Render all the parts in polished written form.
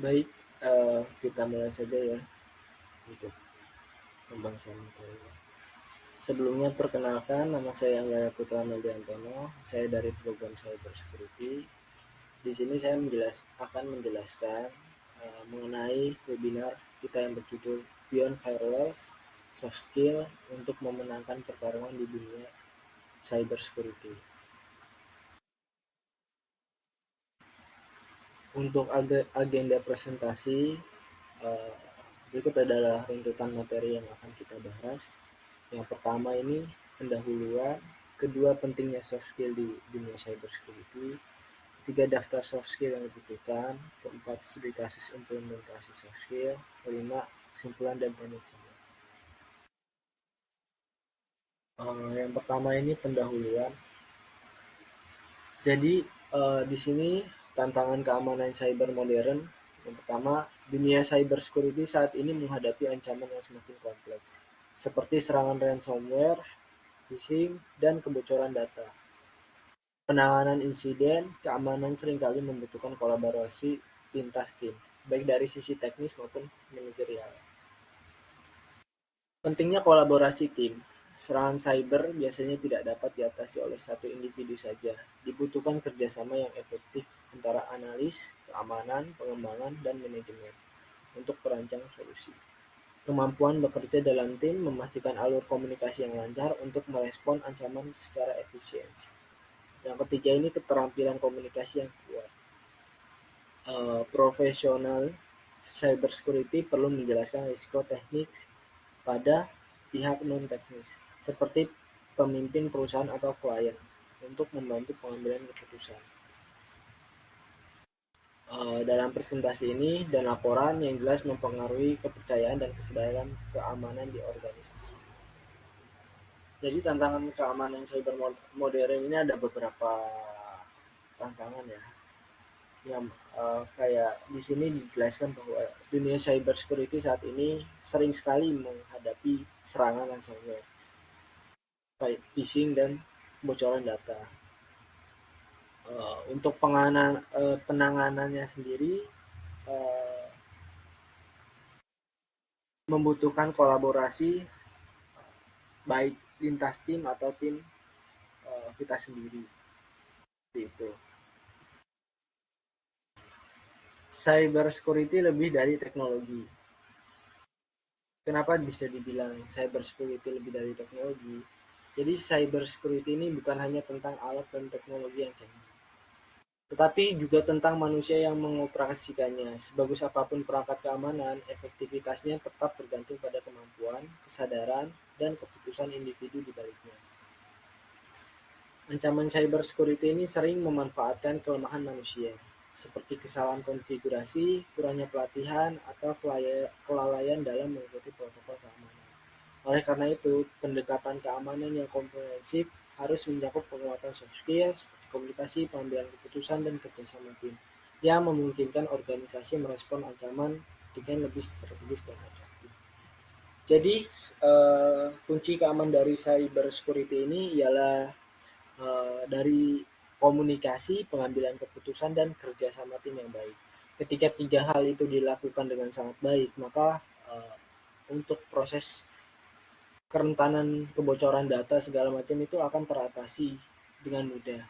Baik, kita mulai saja ya untuk pembahasan materinya. Sebelumnya perkenalkan, nama saya Anggara Putra Meldiantono. Saya dari program Cyber Security. Di sini saya akan menjelaskan mengenai webinar kita yang berjudul Beyond Firewalls, Soft Skill untuk memenangkan pertarungan di dunia cyber security. Untuk agenda presentasi, eh, berikut adalah runtutan materi yang akan kita bahas. Yang pertama ini pendahuluan, kedua pentingnya soft skill di dunia cyber security, ketiga daftar soft skill yang dibutuhkan, keempat studi kasus implementasi soft skill, kelima kesimpulan dan teknik. Yang pertama ini pendahuluan. Jadi di sini tantangan keamanan cyber modern. Yang pertama, dunia cyber security saat ini menghadapi ancaman yang semakin kompleks, seperti serangan ransomware, phishing, dan kebocoran data. Penanganan insiden keamanan seringkali membutuhkan kolaborasi lintas tim, baik dari sisi teknis maupun manajerial. Pentingnya kolaborasi tim. Serangan cyber biasanya tidak dapat diatasi oleh satu individu saja. Dibutuhkan kerjasama yang efektif antara analis, keamanan, pengembangan, dan manajemen untuk merancang solusi. Kemampuan bekerja dalam tim memastikan alur komunikasi yang lancar untuk merespon ancaman secara efisiensi. Yang ketiga ini keterampilan komunikasi yang kuat. Profesional cybersecurity perlu menjelaskan risiko teknik pada pihak non-teknis, seperti pemimpin perusahaan atau klien, untuk membantu pengambilan keputusan. Dalam presentasi ini dan laporan yang jelas mempengaruhi kepercayaan dan kesadaran keamanan di organisasi. Jadi tantangan keamanan cyber modern ini ada beberapa tantangan ya. Yang kayak di sini dijelaskan bahwa dunia cyber security saat ini sering sekali menghadapi serangan ransomware, baik phishing dan bocoran data. Untuk penanganannya sendiri uh, membutuhkan kolaborasi baik lintas tim atau tim kita sendiri. Itu. Cyber security lebih dari teknologi. Kenapa bisa dibilang cyber security lebih dari teknologi? Jadi cyber security ini bukan hanya tentang alat dan teknologi yang canggih, tetapi juga tentang manusia yang mengoperasikannya. Sebagus apapun perangkat keamanan, efektivitasnya tetap bergantung pada kemampuan, kesadaran, dan keputusan individu di baliknya. Ancaman cyber security ini sering memanfaatkan kelemahan manusia, seperti kesalahan konfigurasi, kurangnya pelatihan, atau kelalaian dalam mengikuti protokol keamanan. Oleh karena itu, pendekatan keamanan yang komprehensif harus mencakup penguatan soft skills, seperti komunikasi, pengambilan keputusan, dan kerjasama tim, yang memungkinkan organisasi merespon ancaman dengan lebih strategis dan efektif. Jadi, kunci keamanan dari cyber security ini ialah dari komunikasi, pengambilan keputusan, dan kerjasama tim yang baik. Ketika tiga hal itu dilakukan dengan sangat baik, maka untuk proses kerentanan kebocoran data segala macam itu akan teratasi dengan mudah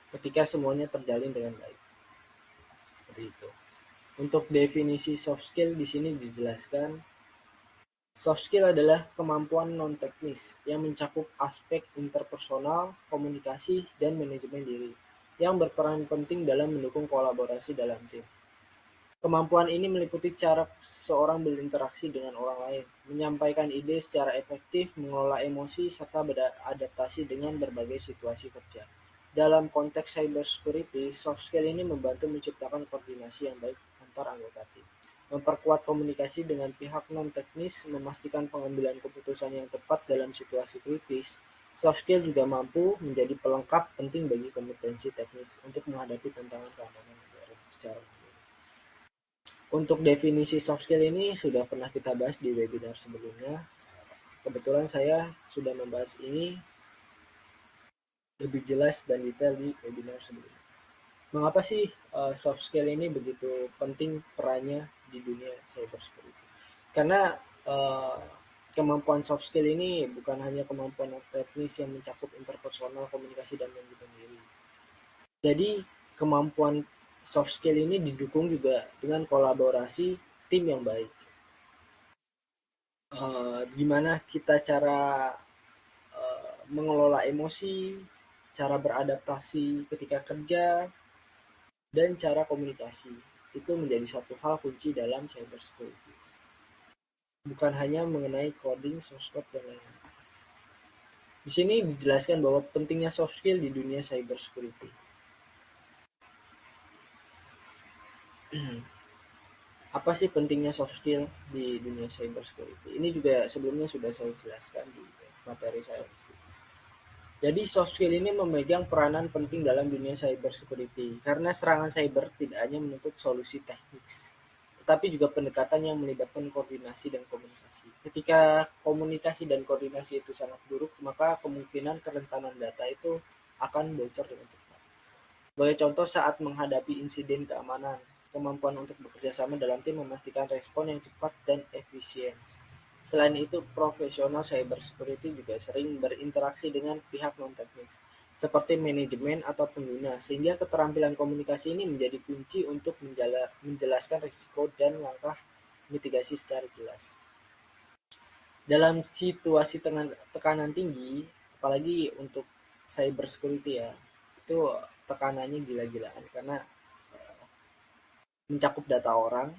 ketika semuanya terjalin dengan baik. Seperti itu. Untuk definisi soft skill di sini dijelaskan, soft skill adalah kemampuan non-teknis yang mencakup aspek interpersonal, komunikasi, dan manajemen diri yang berperan penting dalam mendukung kolaborasi dalam tim. Kemampuan ini meliputi cara seseorang berinteraksi dengan orang lain, menyampaikan ide secara efektif, mengelola emosi, serta beradaptasi dengan berbagai situasi kerja. Dalam konteks cybersecurity, soft skill ini membantu menciptakan koordinasi yang baik antar anggota tim, memperkuat komunikasi dengan pihak non-teknis, memastikan pengambilan keputusan yang tepat dalam situasi kritis. Soft skill juga mampu menjadi pelengkap penting bagi kompetensi teknis untuk menghadapi tantangan keamanan secara untuk definisi soft skill ini sudah pernah kita bahas di webinar sebelumnya. Kebetulan saya sudah membahas ini lebih jelas dan detail di webinar sebelumnya. Mengapa sih soft skill ini begitu penting perannya di dunia cybersecurity? Karena uh, kemampuan soft skill ini bukan hanya kemampuan teknis yang mencakup interpersonal, komunikasi, dan manajemen diri. Jadi kemampuan soft skill ini didukung juga dengan kolaborasi tim yang baik. Gimana kita cara mengelola emosi, cara beradaptasi ketika kerja, dan cara komunikasi. Itu menjadi satu hal kunci dalam cybersecurity. Bukan hanya mengenai coding, source code, dan lain-lain. Di sini dijelaskan bahwa pentingnya soft skill di dunia cybersecurity. Apa sih pentingnya soft skill di dunia cybersecurity? Ini juga sebelumnya sudah saya jelaskan di materi saya. Jadi soft skill ini memegang peranan penting dalam dunia cybersecurity karena serangan cyber tidak hanya menuntut solusi teknis, tetapi juga pendekatan yang melibatkan koordinasi dan komunikasi. Ketika komunikasi dan koordinasi itu sangat buruk, maka kemungkinan kerentanan data itu akan bocor dengan cepat. Sebagai contoh, saat menghadapi insiden keamanan, kemampuan untuk bekerja sama dalam tim memastikan respon yang cepat dan efisien. Selain itu, profesional cybersecurity juga sering berinteraksi dengan pihak non-teknis, seperti manajemen atau pengguna, sehingga keterampilan komunikasi ini menjadi kunci untuk menjelaskan risiko dan langkah mitigasi secara jelas. Dalam situasi tekanan tinggi, apalagi untuk cybersecurity ya, itu tekanannya gila-gilaan karena mencakup data orang,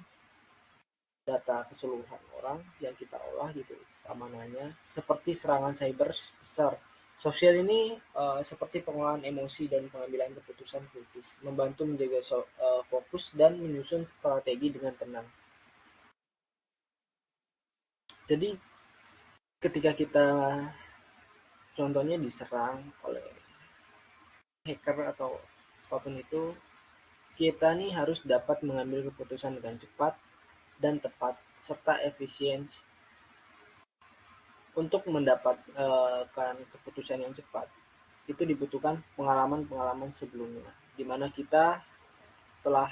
data keseluruhan orang yang kita olah gitu keamanannya seperti serangan cyber besar. Sosial ini seperti pengolahan emosi dan pengambilan keputusan kritis, membantu menjaga fokus dan menyusun strategi dengan tenang. Jadi ketika kita contohnya diserang oleh hacker atau apapun itu, kita nih harus dapat mengambil keputusan dengan cepat dan tepat serta efisien. Untuk mendapatkan keputusan yang cepat, itu dibutuhkan pengalaman-pengalaman sebelumnya, di mana kita telah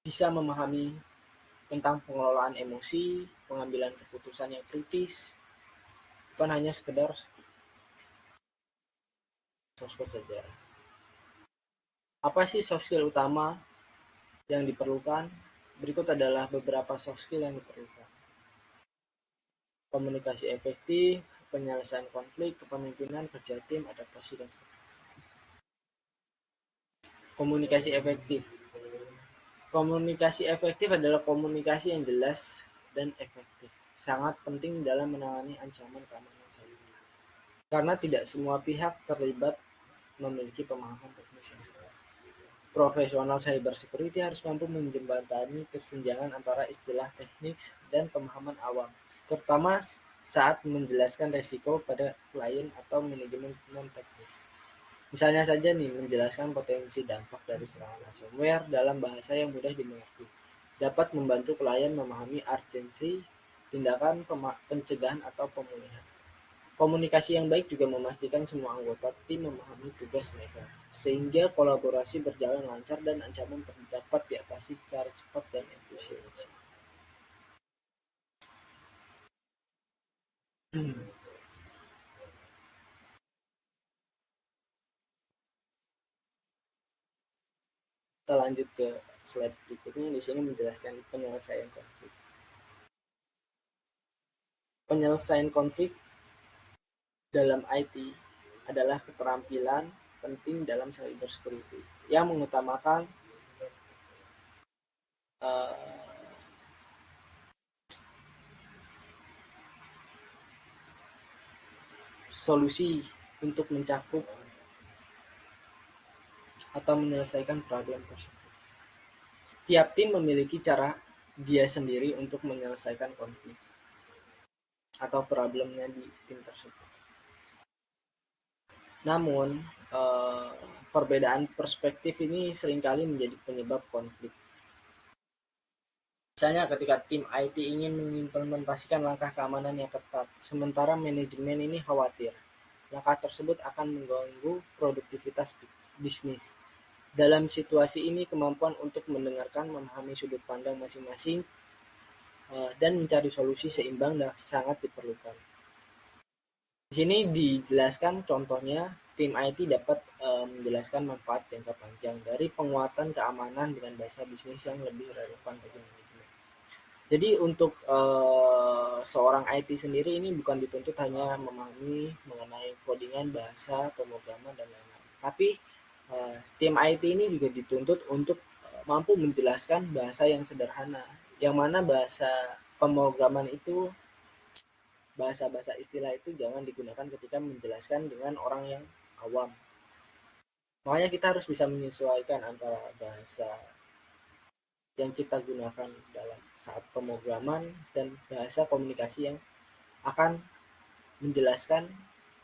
bisa memahami tentang pengelolaan emosi, pengambilan keputusan yang kritis, bukan hanya sekedar soft skill saja. Apa sih soft skill utama yang diperlukan? Berikut adalah beberapa soft skill yang diperlukan. Komunikasi efektif, penyelesaian konflik, kepemimpinan, kerja tim, adaptasi, dan komunikasi efektif. Komunikasi efektif adalah komunikasi yang jelas dan efektif. Sangat penting dalam menangani ancaman keamanan cyber. Karena tidak semua pihak terlibat memiliki pemahaman teknis yang sama. Profesional cyber security harus mampu menjembatani kesenjangan antara istilah teknis dan pemahaman awam, terutama saat menjelaskan resiko pada klien atau manajemen non-teknis. Misalnya saja nih, menjelaskan potensi dampak dari serangan ransomware dalam bahasa yang mudah dimengerti dapat membantu klien memahami urgensi tindakan pencegahan atau pemulihan. Komunikasi yang baik juga memastikan semua anggota tim memahami tugas mereka, sehingga kolaborasi berjalan lancar dan ancaman dapat diatasi secara cepat dan efisiensi. Kita lanjut ke slide berikutnya. Di sini menjelaskan penyelesaian konflik. Penyelesaian konflik dalam IT adalah keterampilan penting dalam cybersecurity yang mengutamakan uh, solusi untuk mencakup atau menyelesaikan problem tersebut. Setiap tim memiliki cara dia sendiri untuk menyelesaikan konflik atau problemnya di tim tersebut. Namun, perbedaan perspektif ini seringkali menjadi penyebab konflik. Misalnya ketika tim IT ingin mengimplementasikan langkah keamanan yang ketat, sementara manajemen ini khawatir. langkah tersebut akan mengganggu produktivitas bisnis. Dalam situasi ini, kemampuan untuk mendengarkan, memahami sudut pandang masing-masing, dan mencari solusi seimbang sangat diperlukan. Di sini dijelaskan contohnya, tim IT dapat menjelaskan manfaat jangka panjang dari penguatan keamanan dengan bahasa bisnis yang lebih relevan bagi manajemen. Jadi untuk seorang IT sendiri ini bukan dituntut hanya memahami mengenai codingan, bahasa, pemrograman, dan lain-lain. Tapi tim IT ini juga dituntut untuk mampu menjelaskan bahasa yang sederhana, yang mana bahasa pemrograman itu, bahasa-bahasa istilah itu jangan digunakan ketika menjelaskan dengan orang yang awam. Makanya kita harus bisa menyesuaikan antara bahasa yang kita gunakan dalam saat pemrograman dan bahasa komunikasi yang akan menjelaskan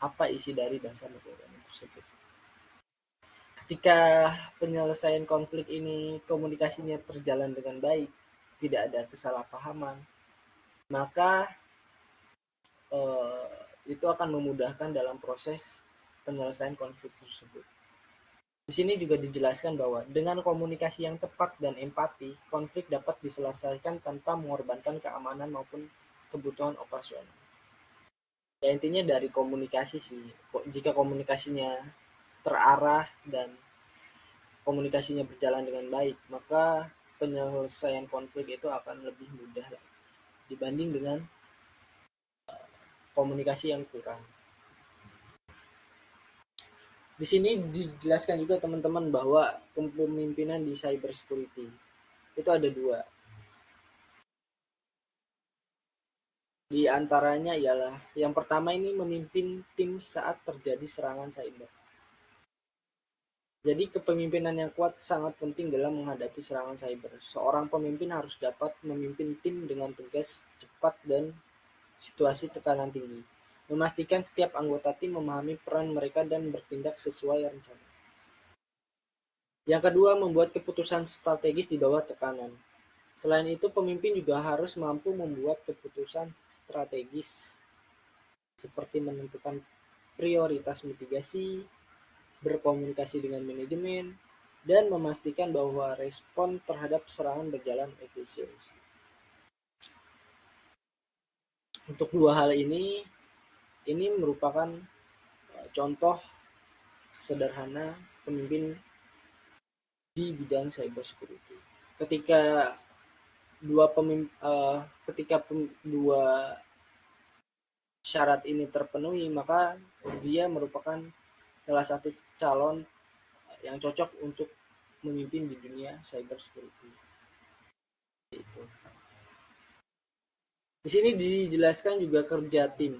apa isi dari bahasa pemrograman tersebut. Ketika penyelesaian konflik ini komunikasinya terjalan dengan baik, tidak ada kesalahpahaman, maka itu akan memudahkan dalam proses penyelesaian konflik tersebut. Di sini juga dijelaskan bahwa dengan komunikasi yang tepat dan empati, konflik dapat diselesaikan tanpa mengorbankan keamanan maupun kebutuhan operasional. Ya intinya dari komunikasi sih. Jika komunikasinya terarah dan komunikasinya berjalan dengan baik, maka penyelesaian konflik itu akan lebih mudah dibanding dengan komunikasi yang kurang. Di sini dijelaskan juga teman-teman bahwa kepemimpinan di cyber security itu ada dua. Di antaranya ialah yang pertama ini memimpin tim saat terjadi serangan cyber. Jadi kepemimpinan yang kuat sangat penting dalam menghadapi serangan cyber. Seorang pemimpin harus dapat memimpin tim dengan tegas, cepat, dan situasi tekanan tinggi. Memastikan setiap anggota tim memahami peran mereka dan bertindak sesuai rencana. Yang kedua, membuat keputusan strategis di bawah tekanan. Selain itu, pemimpin juga harus mampu membuat keputusan strategis seperti menentukan prioritas mitigasi, berkomunikasi dengan manajemen, dan memastikan bahwa respon terhadap serangan berjalan efisiensi. Untuk dua hal ini merupakan contoh sederhana pemimpin di bidang cyber security. Ketika dua syarat ini terpenuhi, maka dia merupakan salah satu calon yang cocok untuk memimpin di dunia cyber security. Itu. Di sini dijelaskan juga kerja tim.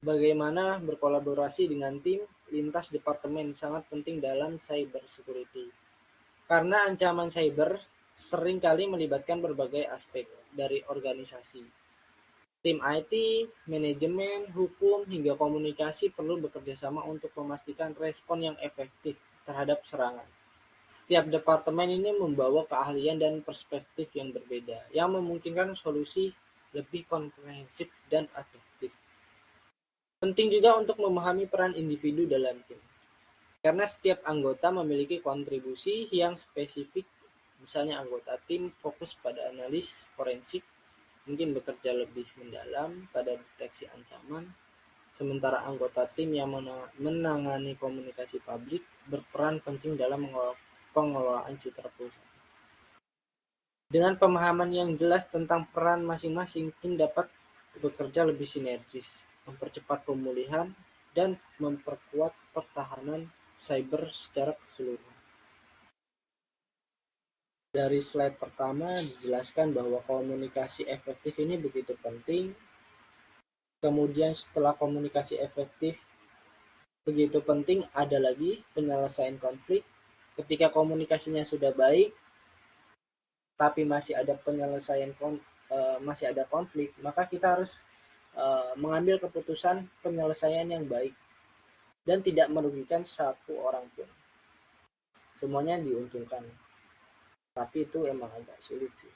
Bagaimana berkolaborasi dengan tim lintas departemen sangat penting dalam cyber security. Karena ancaman cyber seringkali melibatkan berbagai aspek dari organisasi. Tim IT, manajemen, hukum, hingga komunikasi perlu bekerja sama untuk memastikan respon yang efektif terhadap serangan. Setiap departemen ini membawa keahlian dan perspektif yang berbeda, yang memungkinkan solusi lebih komprehensif dan efektif. Penting juga untuk memahami peran individu dalam tim, karena setiap anggota memiliki kontribusi yang spesifik. Misalnya anggota tim fokus pada analis forensik, mungkin bekerja lebih mendalam pada deteksi ancaman, sementara anggota tim yang menangani komunikasi publik berperan penting dalam pengelolaan citra perusahaan. Dengan pemahaman yang jelas tentang peran masing-masing, tim dapat bekerja lebih sinergis, mempercepat pemulihan, dan memperkuat pertahanan cyber secara keseluruhan. Dari slide pertama dijelaskan bahwa komunikasi efektif ini begitu penting. Kemudian setelah komunikasi efektif begitu penting, ada lagi penyelesaian konflik. Ketika komunikasinya sudah baik, tapi masih ada masih ada konflik, maka kita harus mengambil keputusan penyelesaian yang baik dan tidak merugikan satu orang pun. Semuanya diuntungkan. Tapi itu emang agak sulit sih.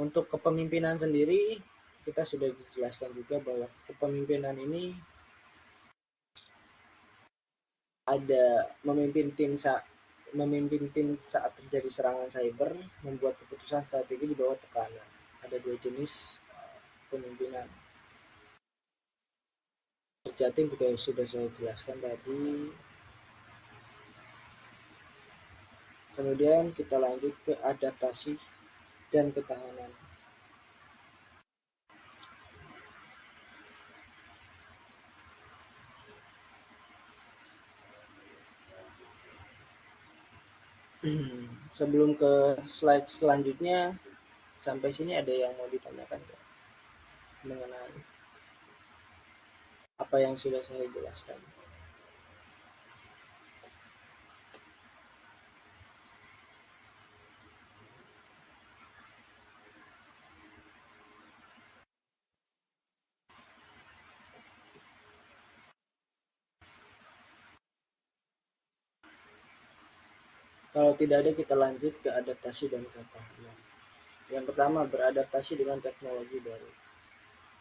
Untuk kepemimpinan sendiri, kita sudah dijelaskan juga bahwa kepemimpinan ini ada memimpin tim saat terjadi serangan cyber, membuat keputusan strategi di bawah tekanan. Ada dua jenis pemimpinan. Kerja tim juga sudah saya jelaskan tadi. Kemudian kita lanjut ke adaptasi dan ketahanan. Sebelum ke slide selanjutnya, sampai sini ada yang mau ditanyakan nggak mengenai apa yang sudah saya jelaskan? Kalau tidak ada, kita lanjut ke adaptasi dan ketahanan. Yang pertama, beradaptasi dengan teknologi baru.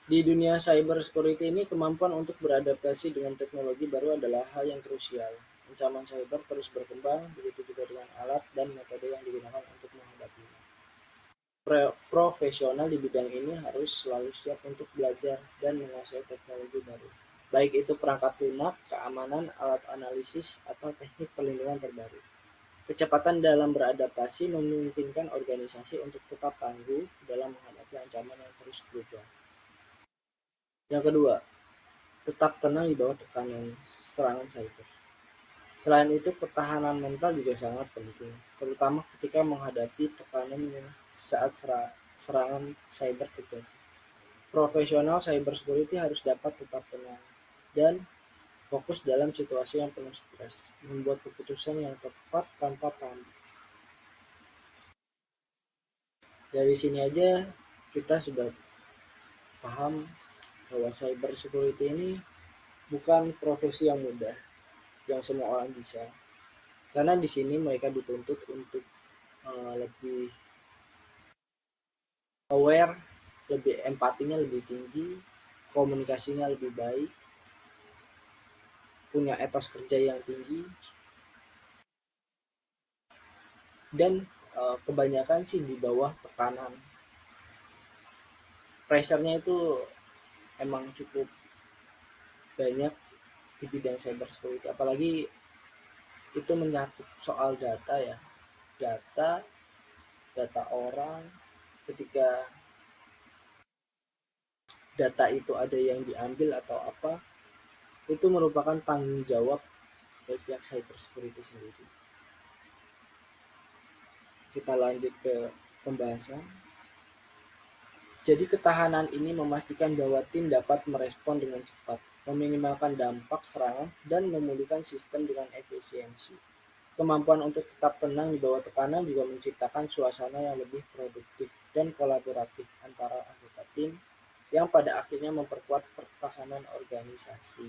Di dunia cyber security ini, kemampuan untuk beradaptasi dengan teknologi baru adalah hal yang krusial. Ancaman cyber terus berkembang, begitu juga dengan alat dan metode yang digunakan untuk menghadapinya. Profesional di bidang ini harus selalu siap untuk belajar dan menguasai teknologi baru. Baik itu perangkat lunak, keamanan, alat analisis, atau teknik perlindungan terbaru. Kecepatan dalam beradaptasi memungkinkan organisasi untuk tetap tangguh dalam menghadapi ancaman yang terus berubah. Yang kedua, tetap tenang di bawah tekanan serangan cyber. Selain itu, ketahanan mental juga sangat penting, terutama ketika menghadapi tekanan saat serangan cyber terjadi. Profesional cyber security harus dapat tetap tenang dan fokus dalam situasi yang penuh stres, membuat keputusan yang tepat tanpa panik. Dari sini aja kita sudah paham bahwa cyber security ini bukan profesi yang mudah, yang semua orang bisa. Karena di sini mereka dituntut untuk lebih aware, lebih empatinya lebih tinggi, komunikasinya lebih baik, punya etos kerja yang tinggi, dan kebanyakan sih di bawah tekanan. Pressure-nya itu emang cukup banyak di bidang cyber security, apalagi itu menyangkut soal data ya, data orang. Ketika data itu ada yang diambil atau apa, itu merupakan tanggung jawab dari pihak cyber security sendiri. Kita lanjut ke pembahasan. Jadi ketahanan ini memastikan bahwa tim dapat merespon dengan cepat, meminimalkan dampak serangan, dan memulihkan sistem dengan efisiensi. Kemampuan untuk tetap tenang di bawah tekanan juga menciptakan suasana yang lebih produktif dan kolaboratif antara anggota tim yang pada akhirnya memperkuat pertahanan organisasi.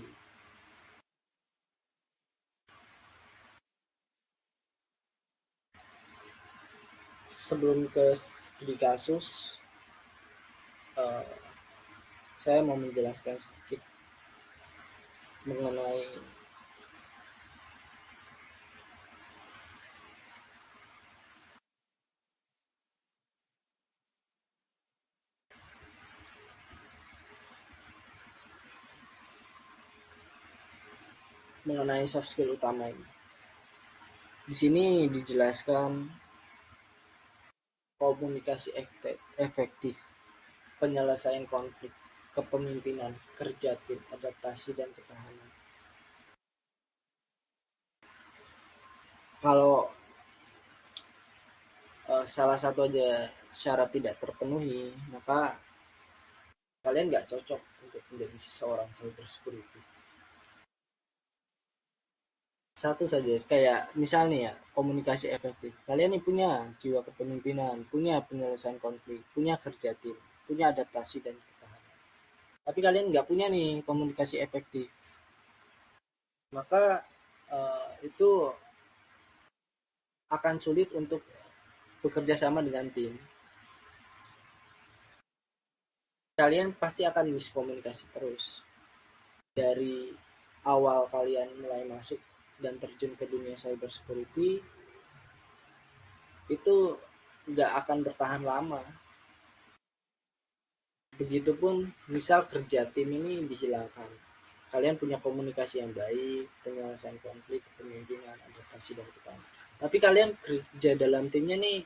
Sebelum ke studi kasus, eh, saya mau menjelaskan sedikit mengenai soft skill utama ini. Di sini dijelaskan komunikasi efektif, penyelesaian konflik, kepemimpinan, kerja tim, adaptasi, dan ketahanan. Kalau salah satu aja syarat tidak terpenuhi, maka kalian nggak cocok untuk menjadi seseorang cyber security. Satu saja, kayak misalnya ya, komunikasi efektif. Kalian nih punya jiwa kepemimpinan, punya penyelesaian konflik, punya kerja tim, punya adaptasi dan ketahanan. Tapi kalian nggak punya nih komunikasi efektif. Maka itu akan sulit untuk bekerja sama dengan tim. Kalian pasti akan miskomunikasi terus. Dari awal kalian mulai masuk dan terjun ke dunia cyber security itu nggak akan bertahan lama. Begitupun misal kerja tim ini dihilangkan. Kalian punya komunikasi yang baik, penyelesaian konflik, kepemimpinan, adaptasi, dan ketahanan. Tapi kalian kerja dalam timnya nih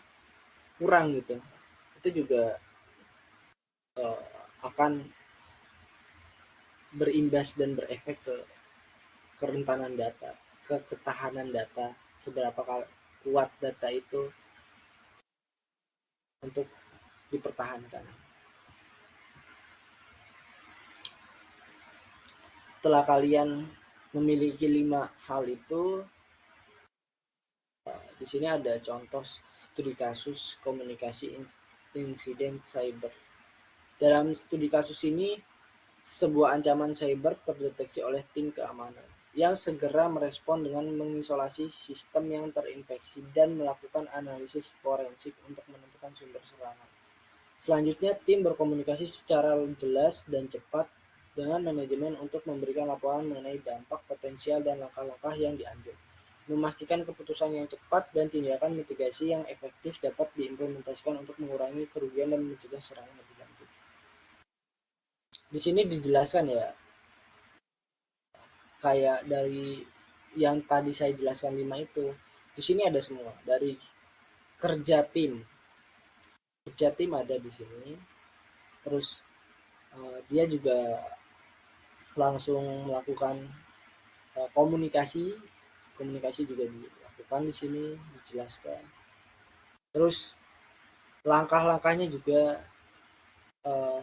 kurang gitu. Itu juga akan berimbas dan berefek ke kerentanan data, ke ketahanan data, seberapa kuat data itu untuk dipertahankan. Setelah kalian memiliki 5 hal itu, di sini ada contoh studi kasus komunikasi insiden cyber. Dalam studi kasus ini, sebuah ancaman cyber terdeteksi oleh tim keamanan yang segera merespon dengan mengisolasi sistem yang terinfeksi dan melakukan analisis forensik untuk menentukan sumber serangan. Selanjutnya, tim berkomunikasi secara jelas dan cepat dengan manajemen untuk memberikan laporan mengenai dampak potensial dan langkah-langkah yang diambil. Memastikan keputusan yang cepat dan tindakan mitigasi yang efektif dapat diimplementasikan untuk mengurangi kerugian dan mencegah serangan lebih lanjut. Di sini dijelaskan ya, kayak dari yang tadi saya jelaskan 5 itu, di sini ada semua. Dari kerja tim ada di sini. Terus dia juga langsung melakukan komunikasi juga dilakukan di sini, dijelaskan. Terus langkah-langkahnya juga uh,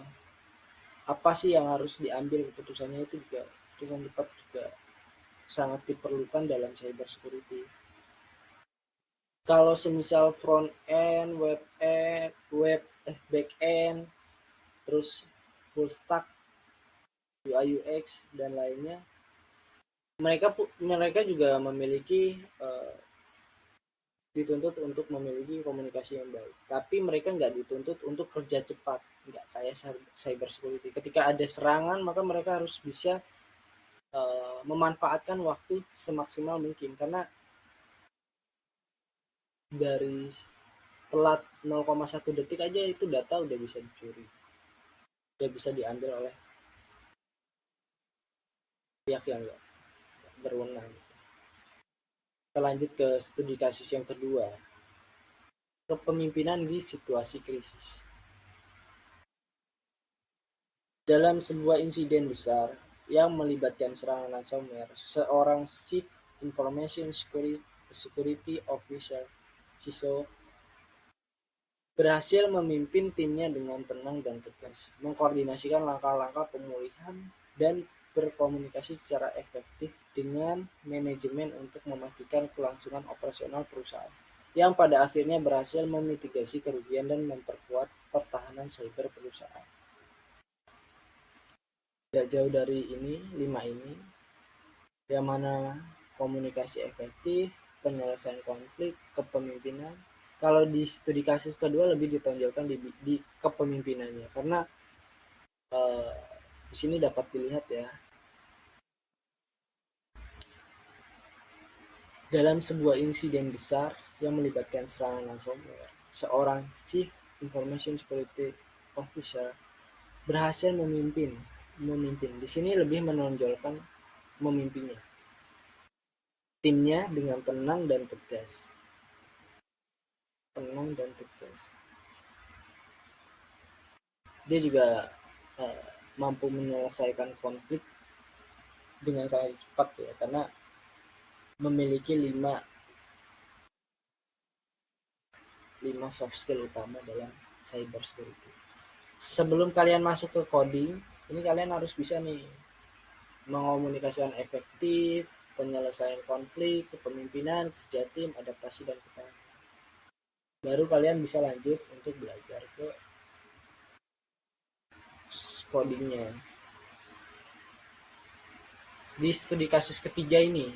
apa sih yang harus diambil keputusannya, itu juga keputusan cepat juga sangat diperlukan dalam cyber security. Kalau semisal front end, back end, terus full stack, UI UX dan lainnya, mereka juga memiliki dituntut untuk memiliki komunikasi yang baik. Tapi mereka nggak dituntut untuk kerja cepat, nggak kayak cyber security. Ketika ada serangan, maka mereka harus bisa memanfaatkan waktu semaksimal mungkin, karena dari telat 0,1 detik aja itu data udah bisa dicuri, udah bisa diambil oleh pihak yang nggak berwenang. Kita lanjut ke studi kasus yang kedua, kepemimpinan di situasi krisis. Dalam sebuah insiden besar yang melibatkan serangan ransomware, seorang Chief Information Security Officer (CISO) berhasil memimpin timnya dengan tenang dan tegas, mengkoordinasikan langkah-langkah pemulihan, dan berkomunikasi secara efektif dengan manajemen untuk memastikan kelangsungan operasional perusahaan, yang pada akhirnya berhasil memitigasi kerugian dan memperkuat pertahanan cyber perusahaan. Tidak jauh dari ini, 5 ini, yang mana komunikasi efektif, penyelesaian konflik, kepemimpinan. Kalau di studi kasus kedua lebih ditonjolkan di kepemimpinannya, karena di sini dapat dilihat ya, dalam sebuah insiden besar yang melibatkan serangan ransomware, seorang Chief Information Security Officer berhasil memimpin. Di sini lebih menonjolkan memimpinnya timnya dengan tenang dan tegas. Dia juga mampu menyelesaikan konflik dengan sangat cepat ya, karena memiliki 5 soft skill utama dalam cyber security. Sebelum kalian masuk ke coding, ini kalian harus bisa nih mengomunikasikan efektif, penyelesaian konflik, kepemimpinan, kerja tim, adaptasi, dan ketahanan. Baru kalian bisa lanjut untuk belajar ke codingnya. Di studi kasus ketiga ini,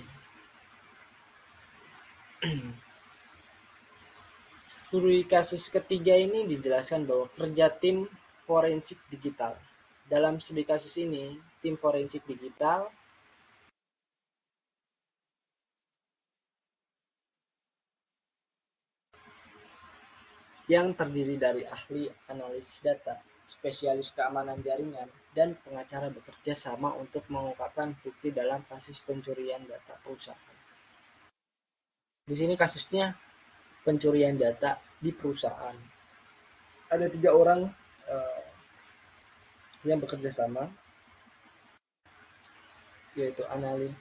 dijelaskan bahwa kerja tim forensik digital. Dalam studi kasus ini, tim forensik digital yang terdiri dari ahli analisis data, spesialis keamanan jaringan, dan pengacara bekerja sama untuk mengungkapkan bukti dalam kasus pencurian data perusahaan. Di sini kasusnya pencurian data di perusahaan. Ada 3 orang uh, yang bekerja sama, yaitu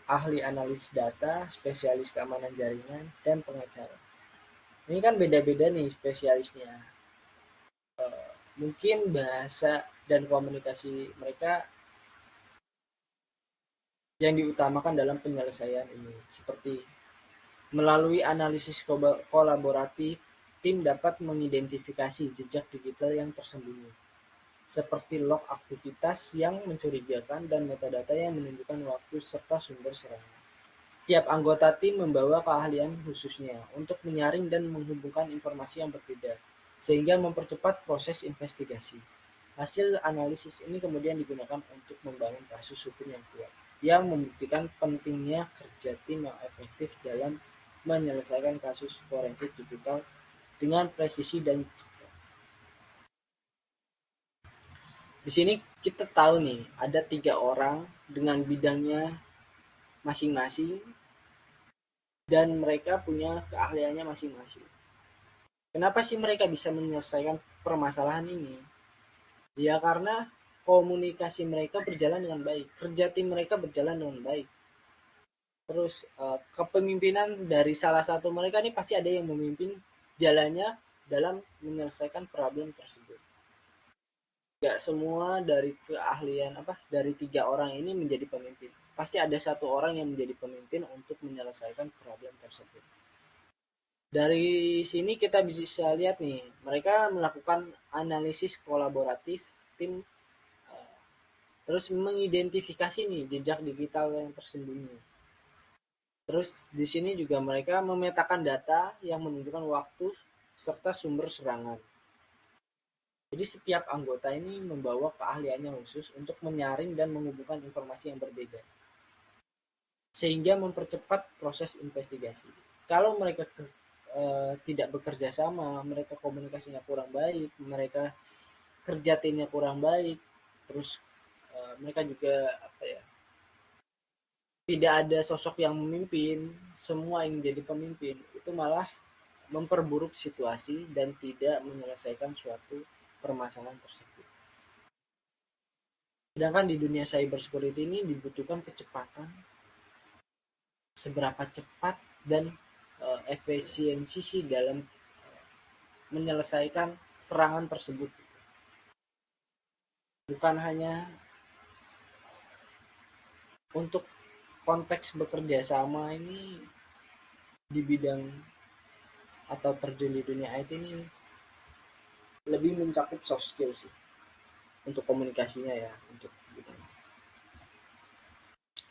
ahli analis data, spesialis keamanan jaringan, dan pengacara. Ini kan beda-beda nih spesialisnya. Mungkin bahasa dan komunikasi mereka yang diutamakan dalam penyelesaian ini, seperti melalui analisis kolaboratif, tim dapat mengidentifikasi jejak digital yang tersembunyi, seperti log aktivitas yang mencurigakan dan metadata yang menunjukkan waktu serta sumber serangan. Setiap anggota tim membawa keahlian khususnya untuk menyaring dan menghubungkan informasi yang berbeda, sehingga mempercepat proses investigasi. Hasil analisis ini kemudian digunakan untuk membangun kasus hukum yang kuat, yang membuktikan pentingnya kerja tim yang efektif dalam menyelesaikan kasus forensik digital dengan presisi dan cepat. Di sini kita tahu nih, ada 3 orang dengan bidangnya masing-masing dan mereka punya keahliannya masing-masing. Kenapa sih mereka bisa menyelesaikan permasalahan ini? Ya karena komunikasi mereka berjalan dengan baik, kerja tim mereka berjalan dengan baik. Terus kepemimpinan dari salah satu mereka ini pasti ada yang memimpin jalannya dalam menyelesaikan problem tersebut. Gak semua dari keahlian dari 3 orang ini menjadi pemimpin. Pasti ada 1 orang yang menjadi pemimpin untuk menyelesaikan problem tersebut. Dari sini kita bisa lihat nih, mereka melakukan analisis kolaboratif tim, terus mengidentifikasi nih jejak digital yang tersembunyi. Terus di sini juga mereka memetakan data yang menunjukkan waktu serta sumber serangan. Jadi setiap anggota ini membawa keahliannya khusus untuk menyaring dan menghubungkan informasi yang berbeda, sehingga mempercepat proses investigasi. Kalau mereka tidak bekerja sama, mereka komunikasinya kurang baik, mereka kerja timnya kurang baik, terus mereka juga tidak ada sosok yang memimpin, semua yang jadi pemimpin, itu malah memperburuk situasi dan tidak menyelesaikan suatu permasalahan tersebut. Sedangkan di dunia cyber security ini dibutuhkan kecepatan, seberapa cepat dan efisiensi sih dalam menyelesaikan serangan tersebut. Bukan hanya untuk konteks bekerja sama ini di bidang atau terjun di dunia IT ini lebih mencakup soft skill sih untuk komunikasinya ya. Untuk bidang.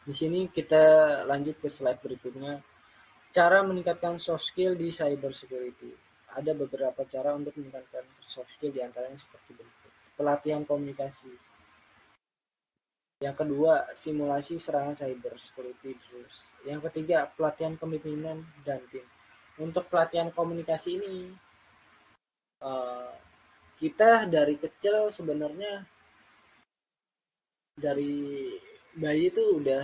Di sini kita lanjut ke slide berikutnya. Cara meningkatkan soft skill di cyber security. Ada beberapa cara untuk meningkatkan soft skill, diantaranya seperti berikut. Pelatihan komunikasi. Yang kedua, simulasi serangan cyber security terus. Yang ketiga, pelatihan kepemimpinan dan tim. Untuk pelatihan komunikasi ini, kita dari kecil sebenarnya dari bayi itu udah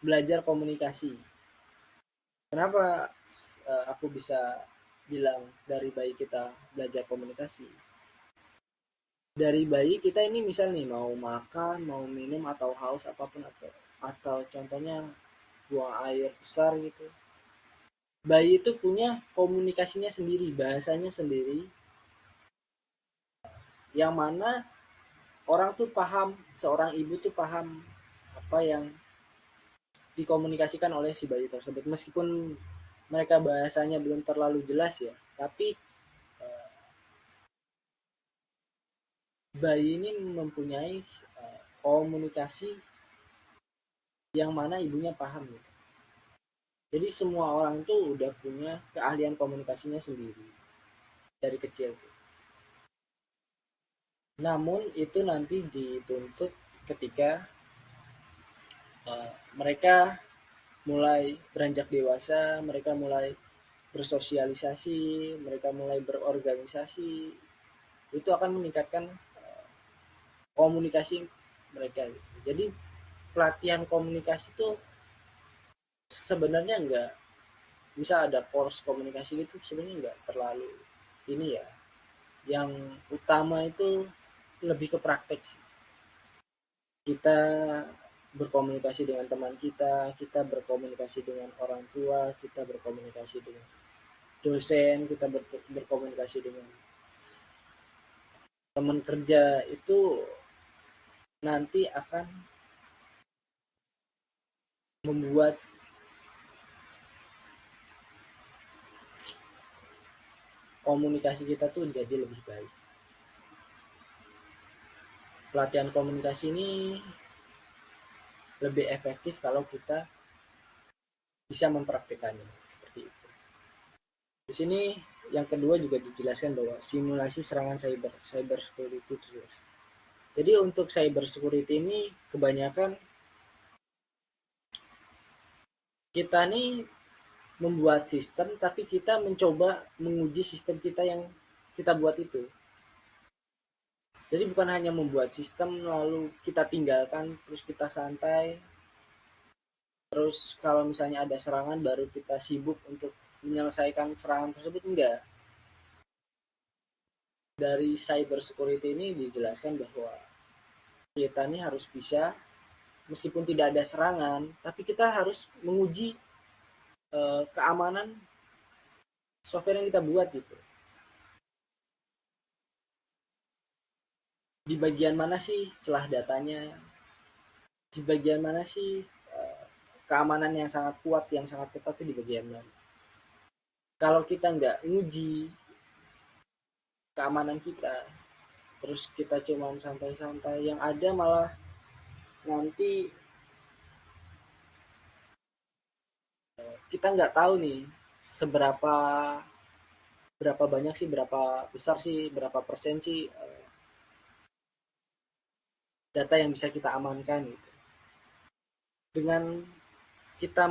belajar komunikasi. Kenapa aku bisa bilang dari bayi kita belajar komunikasi? Dari bayi kita ini misal nih mau makan, mau minum atau haus apapun, atau contohnya buang air besar gitu. Bayi itu punya komunikasinya sendiri, bahasanya sendiri, yang mana orang tuh paham, seorang ibu tuh paham apa yang dikomunikasikan oleh si bayi tersebut. Meskipun mereka bahasanya belum terlalu jelas ya, tapi bayi ini mempunyai komunikasi yang mana ibunya paham gitu. Jadi semua orang tuh udah punya keahlian komunikasinya sendiri dari kecil tuh. Namun itu nanti dituntut ketika mereka mulai beranjak dewasa, mereka mulai bersosialisasi, mereka mulai berorganisasi, itu akan meningkatkan komunikasi mereka gitu. Jadi pelatihan komunikasi itu sebenarnya enggak, misal ada course komunikasi itu sebenarnya enggak terlalu ini ya. Yang utama itu lebih ke praktek sih. Kita berkomunikasi dengan teman kita berkomunikasi dengan orang tua, kita berkomunikasi dengan dosen, kita berkomunikasi dengan teman kerja, itu nanti akan membuat komunikasi kita tuh jadi lebih baik. Pelatihan komunikasi ini lebih efektif kalau kita bisa mempraktikannya seperti itu. Di sini yang kedua juga dijelaskan bahwa simulasi serangan cyber security drills. Jadi untuk cyber security ini kebanyakan kita nih membuat sistem tapi kita mencoba menguji sistem kita yang kita buat itu. Jadi bukan hanya membuat sistem lalu kita tinggalkan terus kita santai. Terus kalau misalnya ada serangan baru kita sibuk untuk menyelesaikan serangan tersebut, enggak. Dari cyber security ini dijelaskan bahwa kita ini harus bisa, meskipun tidak ada serangan, tapi kita harus menguji keamanan software yang kita buat gitu. Di bagian mana sih celah datanya? Di bagian mana sih keamanan yang sangat kuat, yang sangat ketat itu di bagian mana? Kalau kita nggak nguji keamanan kita, terus kita cuma santai-santai, yang ada malah nanti kita nggak tahu nih seberapa berapa banyak sih, berapa besar sih, berapa persen sih data yang bisa kita amankan gitu. Dengan kita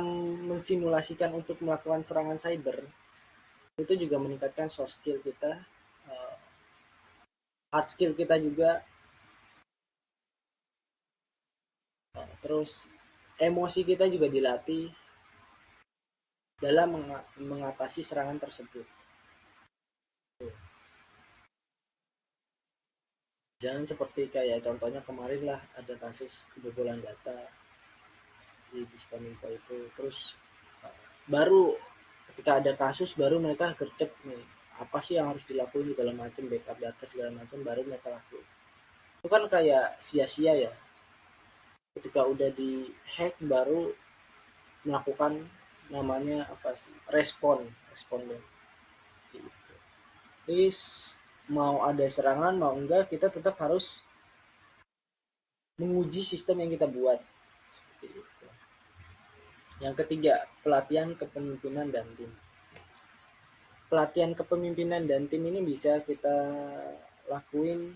mensimulasikan untuk melakukan serangan cyber, itu juga meningkatkan soft skill kita, hard skill kita juga, terus emosi kita juga dilatih dalam mengatasi serangan tersebut. Jangan seperti kayak contohnya kemarin lah ada kasus kebobolan data di Diskominfo itu, terus baru ketika ada kasus baru mereka gercep nih apa sih yang harus dilakuin segala macam, backup data segala macam baru mereka lakuin. Itu kan kayak sia-sia ya, ketika udah di hack baru melakukan namanya apa sih, responden gitu. Jadi mau ada serangan mau enggak kita tetap harus menguji sistem yang kita buat seperti itu. Yang ketiga, pelatihan kepemimpinan dan tim. Pelatihan kepemimpinan dan tim ini bisa kita lakuin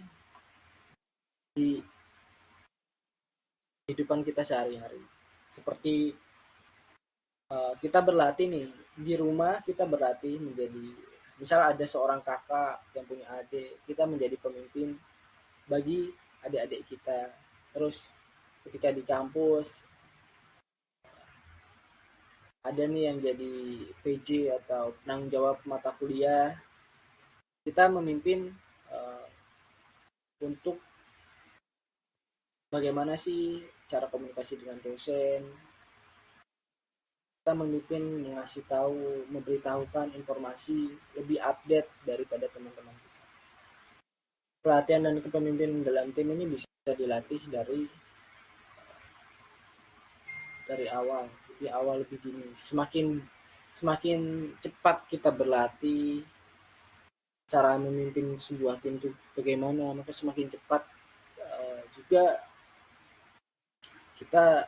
di kehidupan kita sehari-hari. Seperti kita berlatih nih di rumah, kita berlatih menjadi, misal ada seorang kakak yang punya adik, kita menjadi pemimpin bagi adik-adik kita. Terus ketika di kampus ada nih yang jadi PJ atau penanggung jawab mata kuliah, kita memimpin uh, untuk bagaimana sih cara komunikasi dengan dosen. Kita memimpin mengasih tahu, memberitahukan informasi lebih update daripada teman-teman kita. Pelatihan dan kepemimpinan dalam tim ini bisa dilatih dari awal, lebih awal, lebih dini. Semakin cepat kita berlatih cara memimpin sebuah tim itu bagaimana, maka semakin cepat juga kita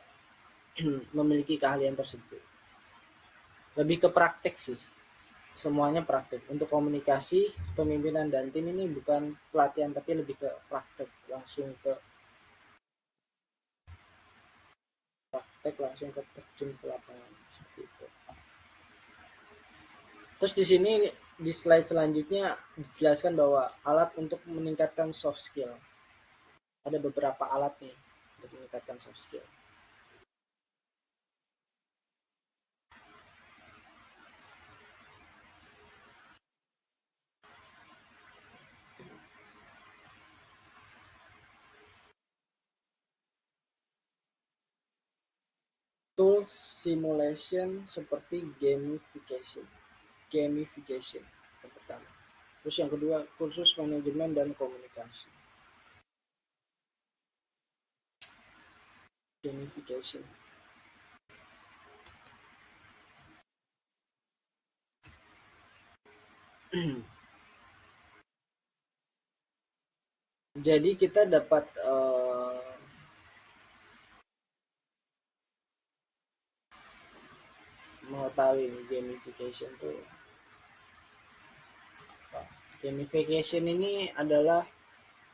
memiliki keahlian tersebut. Lebih ke praktek sih, semuanya praktek. Untuk komunikasi, kepemimpinan dan tim ini bukan pelatihan tapi lebih ke praktek, langsung ke terjun ke lapangan seperti itu. Terus di sini di slide selanjutnya dijelaskan bahwa alat untuk meningkatkan soft skill. Ada beberapa alat nih untuk meningkatkan soft skill. Tools simulation seperti gamification. Gamification yang pertama. Terus yang kedua, kursus manajemen dan komunikasi. Gamification. Jadi kita dapat mengetahui gamification tuh. Gamification ini adalah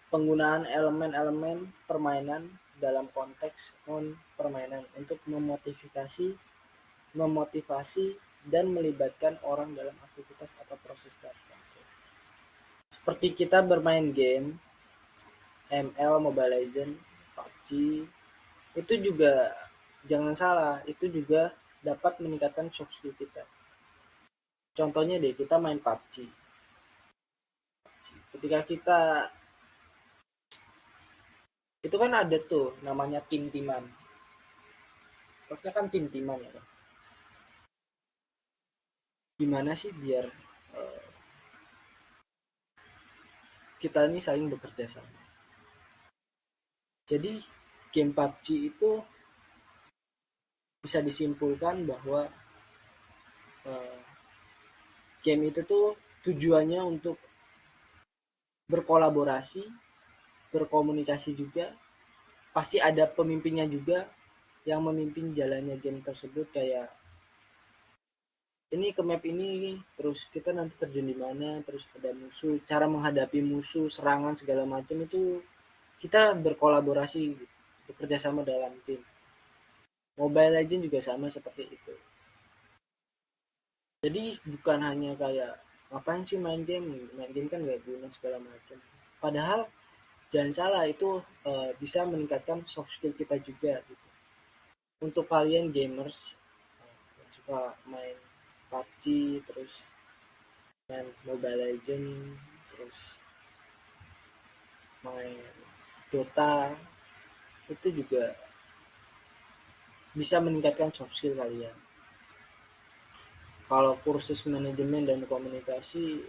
penggunaan elemen-elemen permainan dalam konteks non-permainan untuk memotivasi dan melibatkan orang dalam aktivitas atau proses tertentu. Seperti kita bermain game, ML, Mobile Legends, PUBG, itu juga jangan salah, itu juga dapat meningkatkan soft skill kita. Contohnya deh, kita main PUBG. Ketika kita itu kan ada tuh namanya tim-timan. Pokoknya kan tim-timan ya. Gimana sih biar uh, kita ini saling bekerja sama. Jadi game PUBG itu bisa disimpulkan bahwa uh, game itu tuh tujuannya untuk berkolaborasi, berkomunikasi juga. Pasti ada pemimpinnya juga yang memimpin jalannya game tersebut kayak ini ke map ini terus kita nanti terjun di mana terus ada musuh cara menghadapi musuh serangan segala macam itu kita berkolaborasi gitu, bekerja sama dalam tim. Mobile Legends juga sama seperti itu. Jadi bukan hanya kayak ngapain sih main game kan gak guna segala macam. Padahal jangan salah itu bisa meningkatkan soft skill kita juga gitu. Untuk kalian gamers yang suka main PUBG terus main Mobile Legends terus main Dota itu juga bisa meningkatkan soft skill kalian. Kalau kursus manajemen dan komunikasi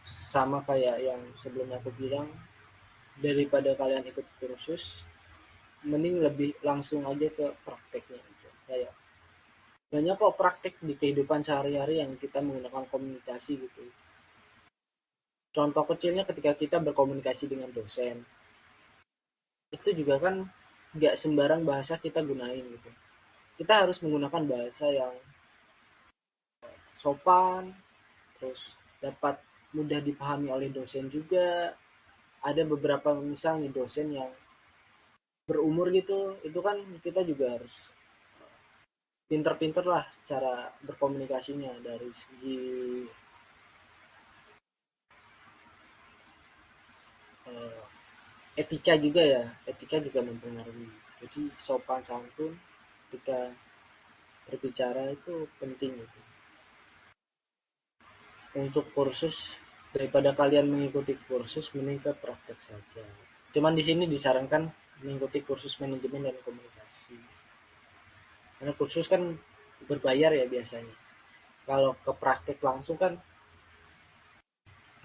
sama kayak yang sebelumnya aku bilang, daripada kalian ikut kursus mending lebih langsung aja ke prakteknya aja. Kayak banyak kok praktek di kehidupan sehari-hari yang kita menggunakan komunikasi gitu. Contoh kecilnya ketika kita berkomunikasi dengan dosen, itu juga kan nggak sembarang bahasa kita gunain gitu. Kita harus menggunakan bahasa yang sopan, terus dapat mudah dipahami oleh dosen juga. Ada beberapa misal nih dosen yang berumur gitu, itu kan kita juga harus pinter-pinter lah cara berkomunikasinya dari segi uh, etika juga ya, etika juga mempengaruhi. Jadi sopan santun ketika berbicara itu penting gitu. Untuk kursus daripada kalian mengikuti kursus mending ke praktek saja. Cuman di sini disarankan mengikuti kursus manajemen dan komunikasi. Karena kursus kan berbayar ya biasanya. Kalau ke praktek langsung kan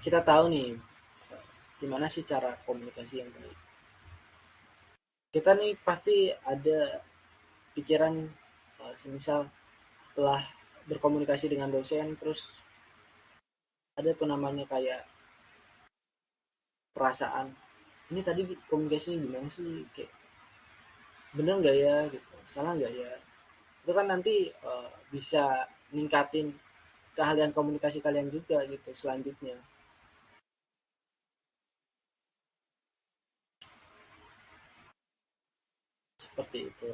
kita tahu nih gimana sih cara komunikasi yang baik. Kita nih pasti ada pikiran semisal setelah berkomunikasi dengan dosen terus ada tuh namanya kayak perasaan ini tadi komunikasinya gimana sih kayak bener nggak ya gitu salah nggak ya itu kan nanti bisa ningkatin keahlian komunikasi kalian juga gitu selanjutnya seperti itu.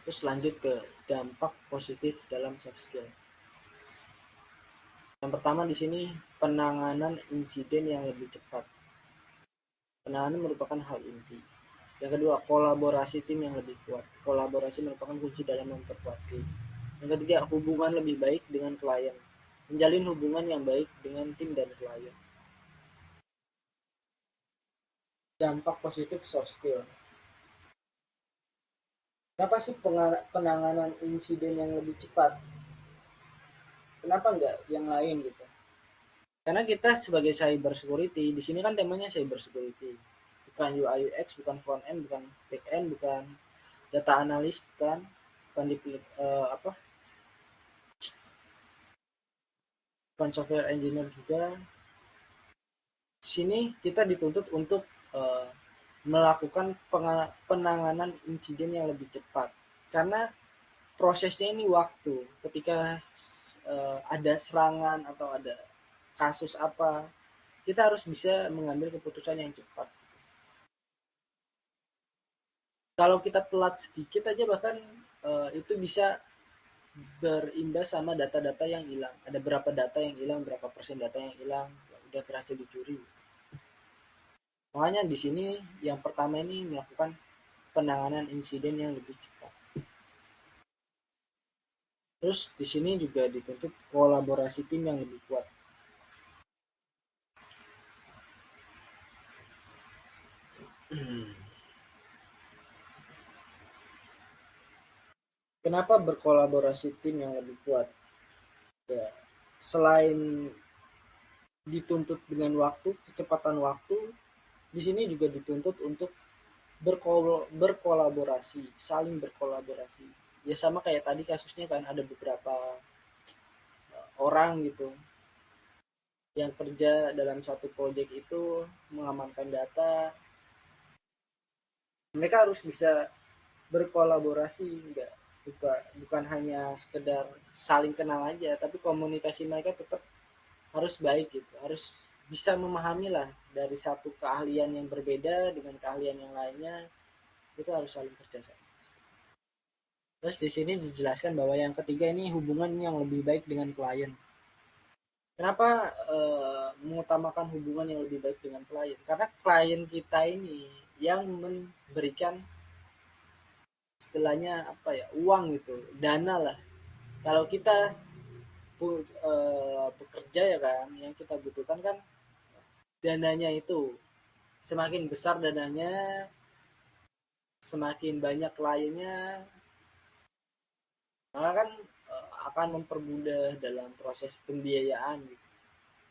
Terus lanjut ke dampak positif dalam soft skill. Yang pertama di sini penanganan insiden yang lebih cepat. Penanganan merupakan hal inti. Yang kedua, kolaborasi tim yang lebih kuat. Kolaborasi merupakan kunci dalam memperkuat tim. Yang ketiga, hubungan lebih baik dengan klien. Menjalin hubungan yang baik dengan tim dan klien. Dampak positif soft skill. Kenapa sih penanganan insiden yang lebih cepat? Kenapa enggak yang lain gitu? Karena kita sebagai cyber security, di sini kan temanya cyber security. Bukan UI UX, bukan front end, bukan back end, bukan data analis, bukan di apa? Bukan software engineer juga. Di sini kita dituntut untuk uh, melakukan penanganan insiden yang lebih cepat. Karena prosesnya ini waktu. Ketika ada serangan atau ada kasus apa, kita harus bisa mengambil keputusan yang cepat. Kalau kita telat sedikit aja bahkan itu bisa berimbas sama data-data yang hilang. Ada berapa data yang hilang, berapa persen data yang hilang, yang udah berhasil dicuri. Makanya di sini yang pertama ini melakukan penanganan insiden yang lebih cepat. Terus di sini juga dituntut kolaborasi tim yang lebih kuat. Kenapa berkolaborasi tim yang lebih kuat? Ya, selain dituntut dengan waktu, kecepatan waktu, di sini juga dituntut untuk berkolaborasi, saling berkolaborasi. Ya sama kayak tadi kasusnya kan ada beberapa orang gitu yang kerja dalam satu proyek itu mengamankan data. Mereka harus bisa berkolaborasi, enggak bukan hanya sekedar saling kenal aja, tapi komunikasi mereka tetap harus baik gitu, harus bisa memahami lah dari satu keahlian yang berbeda dengan keahlian yang lainnya, itu harus saling kerjasama. Terus di sini dijelaskan bahwa yang ketiga ini hubungan yang lebih baik dengan klien. Kenapa mengutamakan hubungan yang lebih baik dengan klien? Karena klien kita ini yang memberikan istilahnya apa ya, uang gitu, dana lah. Kalau kita bekerja ya kan, yang kita butuhkan kan dananya itu. Semakin besar dananya, semakin banyak kliennya, maka kan akan mempermudah dalam proses pembiayaan gitu.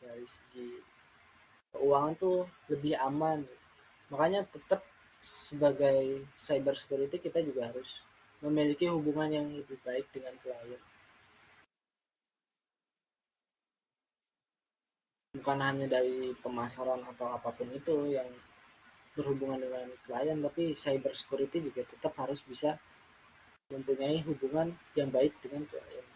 Dari segi keuangan tuh lebih aman gitu. Makanya tetap sebagai cyber security kita juga harus memiliki hubungan yang lebih baik dengan klien. Bukan hanya dari pemasaran atau apapun itu yang berhubungan dengan klien, tapi cyber security juga tetap harus bisa mempunyai hubungan yang baik dengan klien.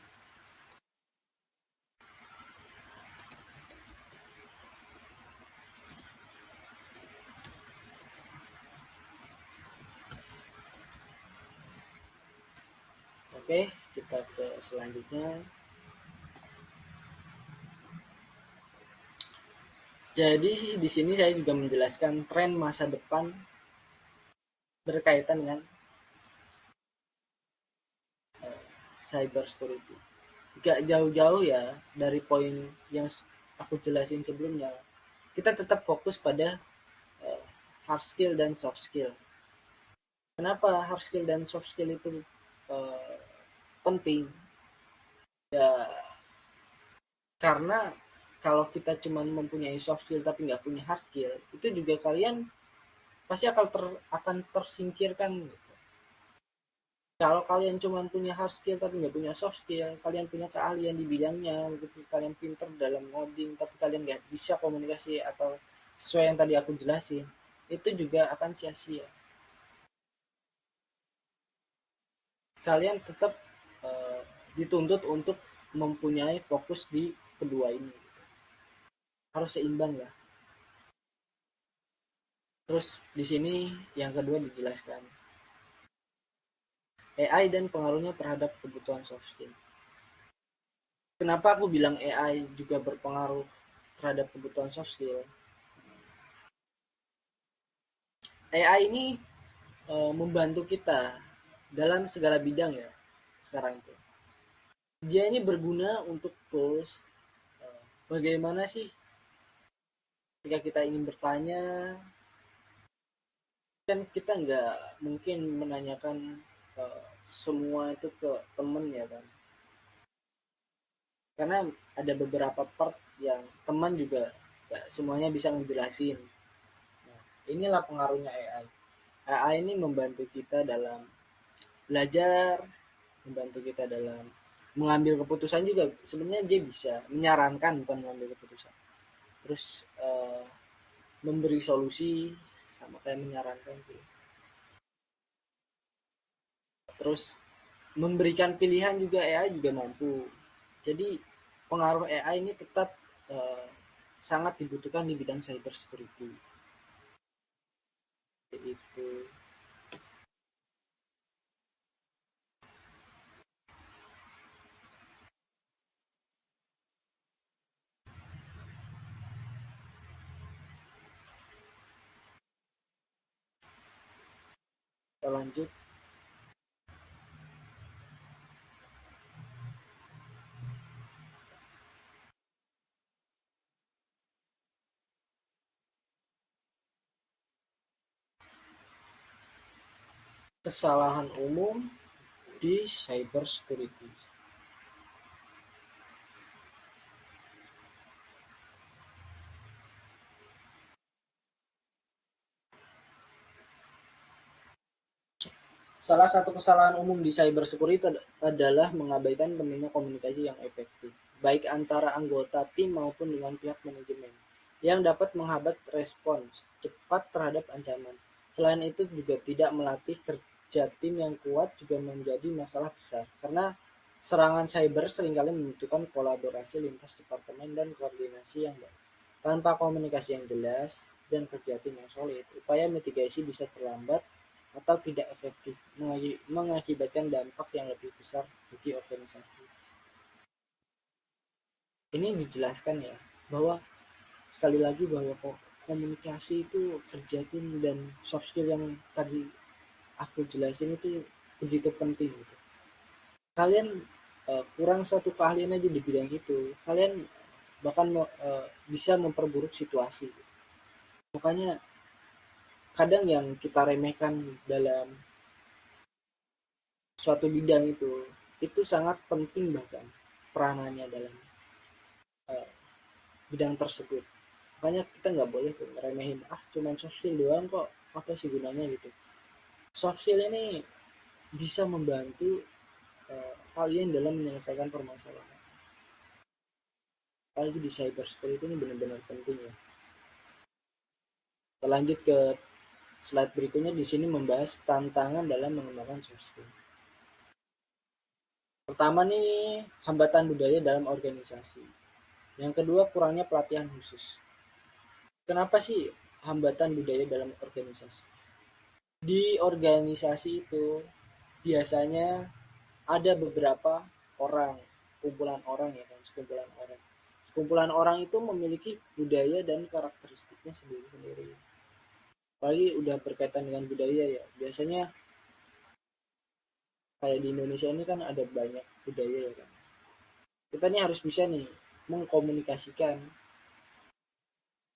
Oke, kita ke selanjutnya. Jadi di sini saya juga menjelaskan tren masa depan berkaitan dengan cyber security. Gak jauh-jauh ya dari poin yang aku jelasin sebelumnya. Kita tetap fokus pada hard skill dan soft skill. Kenapa hard skill dan soft skill itu uh, penting? Ya karena kalau kita cuma mempunyai soft skill tapi nggak punya hard skill, itu juga kalian pasti akan tersingkirkan gitu. Kalau kalian cuma punya hard skill tapi nggak punya soft skill, kalian punya keahlian di bidangnya, gitu, kalian pinter dalam ngoding, tapi kalian nggak bisa komunikasi atau sesuai yang tadi aku jelasin, itu juga akan sia-sia. Kalian tetap dituntut untuk mempunyai fokus di kedua ini. Harus seimbang ya. Terus di sini yang kedua dijelaskan AI dan pengaruhnya terhadap kebutuhan soft skill. Kenapa aku bilang AI juga berpengaruh terhadap kebutuhan soft skill? AI ini membantu kita dalam segala bidang ya sekarang itu. Dia ini berguna untuk tools bagaimana sih ketika kita ingin bertanya, kan kita nggak mungkin menanyakan semua itu ke temen ya kan, karena ada beberapa part yang teman juga gak semuanya bisa ngejelasin. Nah, inilah pengaruhnya AI. AI ini membantu kita dalam belajar, membantu kita dalam mengambil keputusan juga. Sebenarnya dia bisa menyarankan, bukan mengambil keputusan. Terus memberi solusi, sama kayak menyarankan sih. Terus memberikan pilihan juga, AI juga mampu. Jadi pengaruh AI ini tetap eh, sangat dibutuhkan di bidang cyber security. Itu kita lanjut. Kesalahan umum di cyber security. Salah satu kesalahan umum di cyber security adalah mengabaikan pentingnya komunikasi yang efektif, baik antara anggota tim maupun dengan pihak manajemen, yang dapat menghambat respons cepat terhadap ancaman. Selain itu juga tidak melatih kerja tim yang kuat juga menjadi masalah besar, karena serangan cyber seringkali membutuhkan kolaborasi lintas departemen dan koordinasi yang baik. Tanpa komunikasi yang jelas dan kerja tim yang solid, upaya mitigasi bisa terlambat atau tidak efektif, mengakibatkan dampak yang lebih besar bagi organisasi. Ini dijelaskan ya, bahwa sekali lagi bahwa komunikasi itu kerja tim dan soft skill yang tadi aku jelasin itu begitu penting gitu. Kalian kurang satu keahlian aja di bidang itu, kalian bahkan bisa memperburuk situasi. Makanya kadang yang kita remehkan dalam suatu bidang itu sangat penting, bahkan peranannya dalam uh, bidang tersebut. Makanya kita nggak boleh tuh ngeremehin, cuman soft skill doang kok, apa sih gunanya gitu. Soft skill ini bisa membantu kalian dalam menyelesaikan permasalahan, apalagi di cyber security ini benar-benar penting ya. Kita lanjut ke slide berikutnya. Di sini membahas tantangan dalam mengembangkan soft skill. Pertama nih, hambatan budaya dalam organisasi. Yang kedua, kurangnya pelatihan khusus. Kenapa sih hambatan budaya dalam organisasi? Di organisasi itu biasanya ada beberapa orang, kumpulan orang ya kan, sekumpulan orang. Sekumpulan orang itu memiliki budaya dan karakteristiknya sendiri-sendiri. Apalagi udah berkaitan dengan budaya ya. Biasanya kayak di Indonesia ini kan ada banyak budaya ya kan. Kita nih harus bisa nih mengkomunikasikan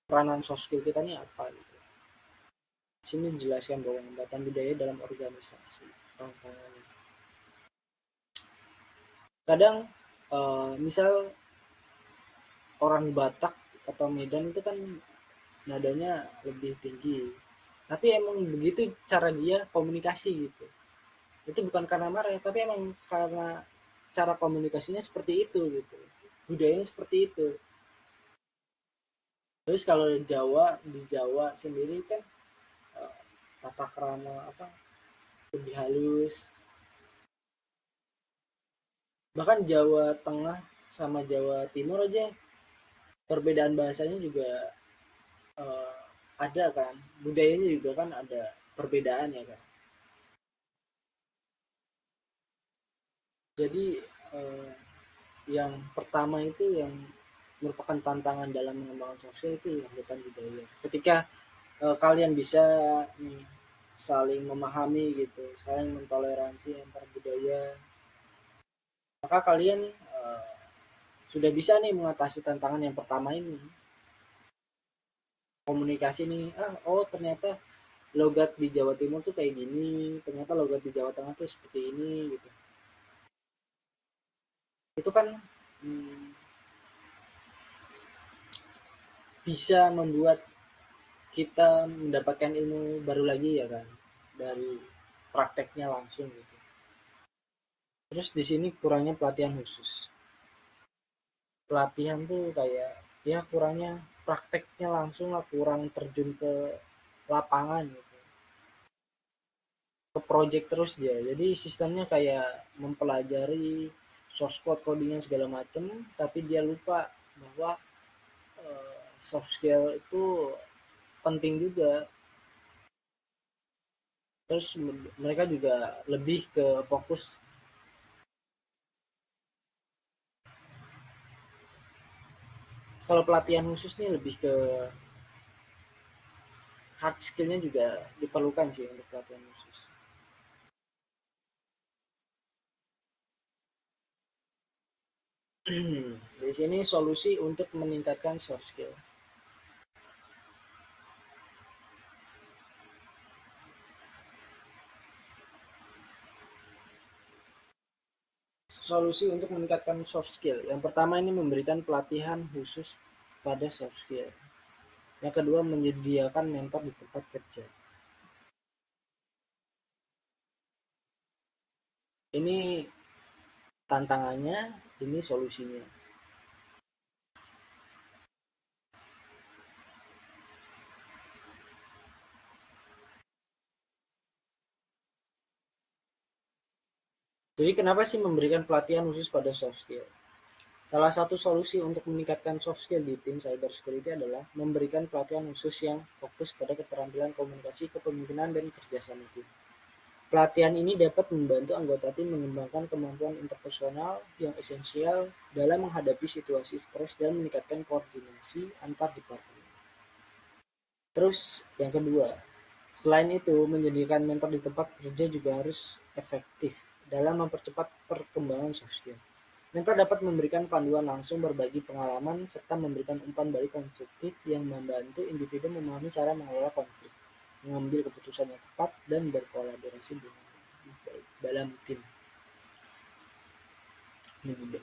peranan soft skill kita nih apa gitu. Di sini dijelaskan bahwa hambatan budaya dalam organisasi, tantangannya. Kadang misal orang Batak atau Medan itu kan nadanya lebih tinggi. Tapi emang begitu cara dia komunikasi gitu. Itu bukan karena marah ya, tapi emang karena cara komunikasinya seperti itu gitu. Budayanya seperti itu. Terus kalau di Jawa sendiri kan eh, tata krama apa lebih halus. Bahkan Jawa Tengah sama Jawa Timur aja perbedaan bahasanya juga eh, ada kan, budayanya juga kan ada perbedaan ya kan. Jadi yang pertama itu yang merupakan tantangan dalam mengembangkan soft skill itu lanjutan budaya. Ketika kalian bisa nih saling memahami gitu, saling mentoleransi antar budaya, maka kalian sudah bisa nih mengatasi tantangan yang pertama ini. Komunikasi nih, oh ternyata logat di Jawa Timur tuh kayak gini, ternyata logat di Jawa Tengah tuh seperti ini gitu. Itu kan hmm, bisa membuat kita mendapatkan ilmu baru lagi ya kan dari prakteknya langsung gitu. Terus di sini kurangnya pelatihan khusus. Pelatihan tuh kayak ya kurangnya prakteknya langsung lah, kurang terjun ke lapangan gitu. Ke project terus dia. Jadi sistemnya kayak mempelajari source code codingnya segala macem, tapi dia lupa bahwa soft skill itu penting juga. Terus mereka juga lebih ke fokus. Kalau pelatihan khusus nih lebih ke hard skillnya juga diperlukan sih untuk pelatihan khusus. Di sini solusi untuk meningkatkan soft skill. Solusi untuk meningkatkan soft skill. Yang pertama ini memberikan pelatihan khusus pada soft skill. Yang kedua menyediakan mentor di tempat kerja. Ini tantangannya, ini solusinya. Jadi kenapa sih memberikan pelatihan khusus pada soft skill? Salah satu solusi untuk meningkatkan soft skill di tim cyber security adalah memberikan pelatihan khusus yang fokus pada keterampilan komunikasi, kepemimpinan, dan kerjasama tim. Pelatihan ini dapat membantu anggota tim mengembangkan kemampuan interpersonal yang esensial dalam menghadapi situasi stres dan meningkatkan koordinasi antar departemen. Terus yang kedua, selain itu menyediakan mentor di tempat kerja juga harus efektif dalam mempercepat perkembangan soft skill. Mentor dapat memberikan panduan langsung, berbagi pengalaman, serta memberikan umpan balik konstruktif yang membantu individu memahami cara mengelola konflik, mengambil keputusan yang tepat, dan berkolaborasi dengan baik dalam tim.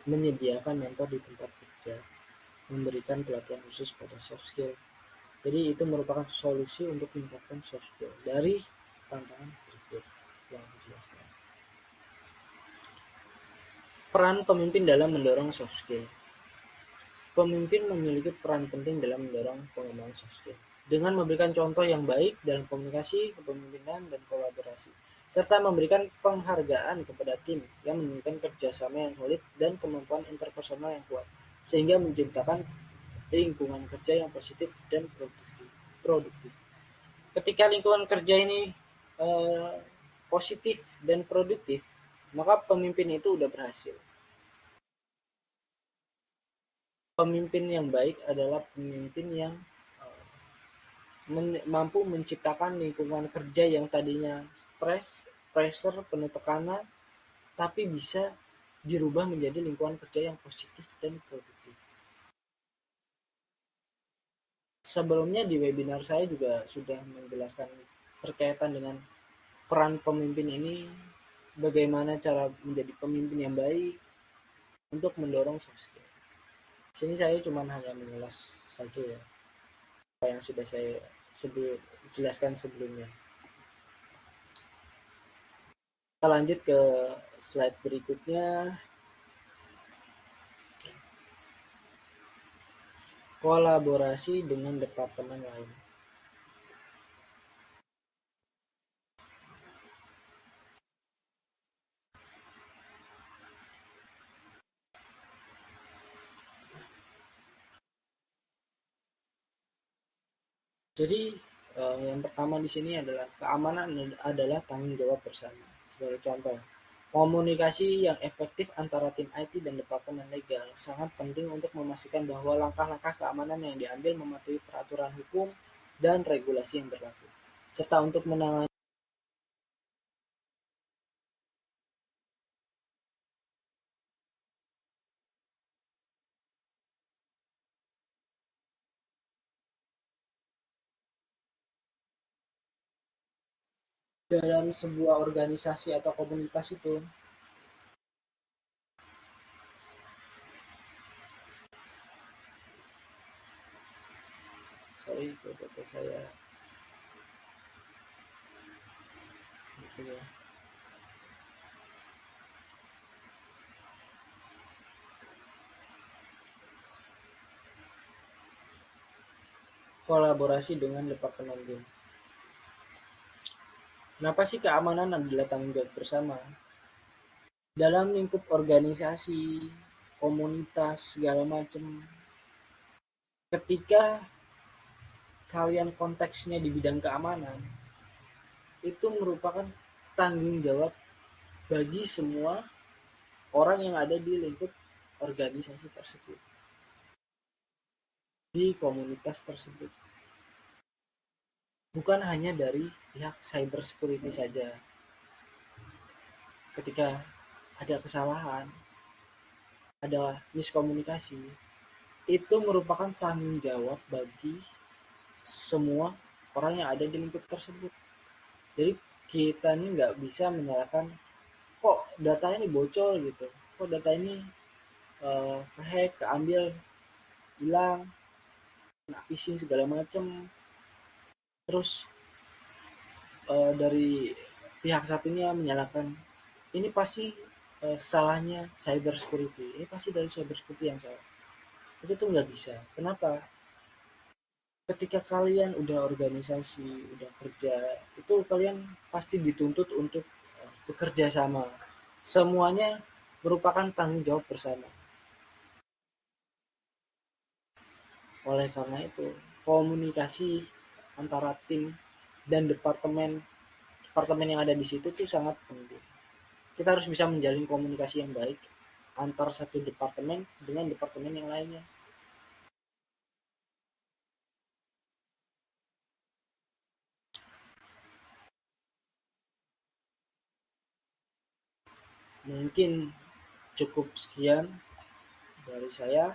Menyediakan mentor di tempat kerja, memberikan pelatihan khusus pada soft skill. Jadi itu merupakan solusi untuk meningkatkan soft skill dari tantangan berikut yang dijelaskan. Peran pemimpin dalam mendorong soft skill. Pemimpin memiliki peran penting dalam mendorong pengembangan soft skill dengan memberikan contoh yang baik dalam komunikasi, kepemimpinan, dan kolaborasi, serta memberikan penghargaan kepada tim yang menunjukkan kerjasama yang solid dan kemampuan interpersonal yang kuat, sehingga menciptakan lingkungan kerja yang positif dan produktif. Ketika lingkungan kerja ini eh, positif dan produktif, maka pemimpin itu udah berhasil. Pemimpin yang baik adalah pemimpin yang mampu menciptakan lingkungan kerja yang tadinya stres, pressure, penuh tekanan, tapi bisa dirubah menjadi lingkungan kerja yang positif dan produktif. Sebelumnya di webinar saya juga sudah menjelaskan berkaitan dengan peran pemimpin ini, bagaimana cara menjadi pemimpin yang baik untuk mendorong soft skill. Sini saya cuma hanya mengulas saja ya apa yang sudah saya jelaskan sebelumnya. Kita lanjut ke slide berikutnya. Kolaborasi dengan departemen lain. Jadi yang pertama di sini adalah keamanan adalah tanggung jawab bersama. Sebagai contoh, Komunikasi yang efektif antara tim IT dan departemen legal sangat penting untuk memastikan bahwa langkah-langkah keamanan yang diambil mematuhi peraturan hukum dan regulasi yang berlaku, serta untuk menangani dalam sebuah organisasi atau komunitas itu. Sorry, PPT saya gitu ya. Kolaborasi dengan departemen BIM. Kenapa sih keamanan adalah tanggung jawab bersama? Dalam lingkup organisasi, komunitas, segala macam, ketika kalian konteksnya di bidang keamanan, itu merupakan tanggung jawab bagi semua orang yang ada di lingkup organisasi tersebut, di komunitas tersebut. Bukan hanya dari pihak cyber security saja. Ketika ada kesalahan, ada miskomunikasi, itu merupakan tanggung jawab bagi semua orang yang ada di lingkup tersebut. Jadi kita ini nggak bisa menyalahkan kok data ini bocor gitu, kok data ini hack, keambil, hilang, kena phishing segala macem. Terus dari pihak satunya menyalahkan ini pasti salahnya cyber security, ini pasti dari cyber security yang salah. Itu tuh nggak bisa. Kenapa? Ketika kalian udah organisasi, udah kerja, itu kalian pasti dituntut untuk bekerja sama. Semuanya merupakan tanggung jawab bersama. Oleh karena itu, komunikasi antara tim dan departemen departemen yang ada di situ tuh sangat penting. Kita harus bisa menjalin komunikasi yang baik antar satu departemen dengan departemen yang lainnya. Mungkin cukup sekian dari saya.